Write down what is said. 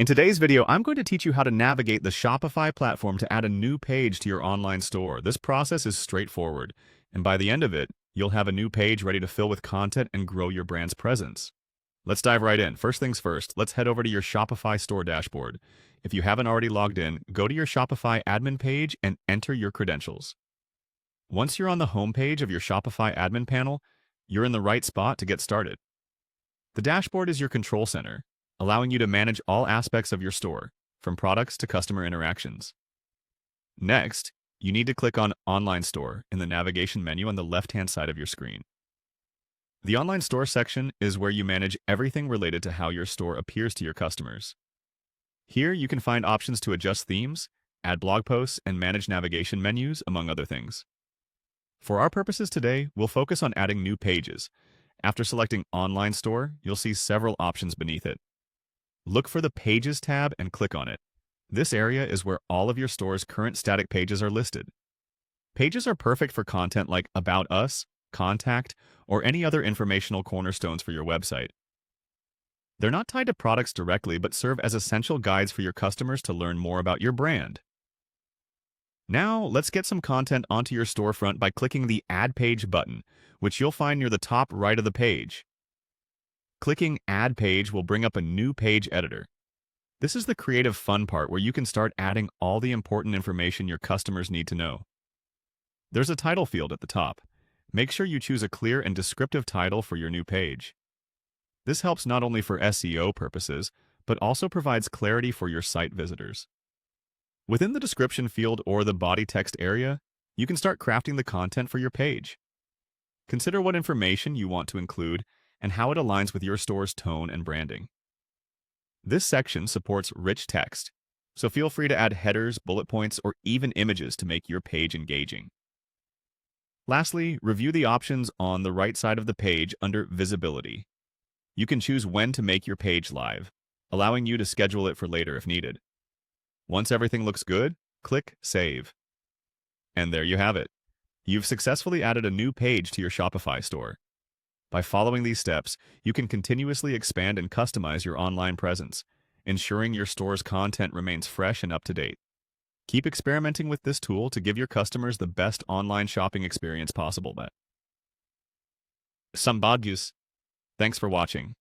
In today's video, I'm going to teach you how to navigate the Shopify platform to add a new page to your online store. This process is straightforward, and by the end of it, you'll have a new page ready to fill with content and grow your brand's presence. Let's dive right in. First things first, let's head over to your Shopify store dashboard. If you haven't already logged in, go to your Shopify admin page and enter your credentials. Once you're on the home page of your Shopify admin panel, you're in the right spot to get started. The dashboard is your control center, allowing you to manage all aspects of your store, from products to customer interactions. Next, you need to click on Online Store in the navigation menu on the left-hand side of your screen. The Online Store section is where you manage everything related to how your store appears to your customers. Here, you can find options to adjust themes, add blog posts, and manage navigation menus, among other things. For our purposes today, we'll focus on adding new pages. After selecting Online Store, you'll see several options beneath it. Look for the Pages tab and click on it. This area is where all of your store's current static pages are listed. Pages are perfect for content like About Us, Contact, or any other informational cornerstones for your website. They're not tied to products directly, but serve as essential guides for your customers to learn more about your brand. Now, let's get some content onto your storefront by clicking the Add Page button, which you'll find near the top right of the page. Clicking Add Page will bring up a new page editor. This is the creative fun part where you can start adding all the important information your customers need to know. There's a title field at the top. Make sure you choose a clear and descriptive title for your new page. This helps not only for SEO purposes, but also provides clarity for your site visitors. Within the description field or the body text area, you can start crafting the content for your page. Consider what information you want to include and how it aligns with your store's tone and branding. This section supports rich text, so feel free to add headers, bullet points, or even images to make your page engaging. Lastly, review the options on the right side of the page under Visibility. You can choose when to make your page live, allowing you to schedule it for later if needed. Once everything looks good, click Save. And there you have it. You've successfully added a new page to your Shopify store. By following these steps, you can continuously expand and customize your online presence, ensuring your store's content remains fresh and up to date. Keep experimenting with this tool to give your customers the best online shopping experience possible. Some bad news. Thanks for watching.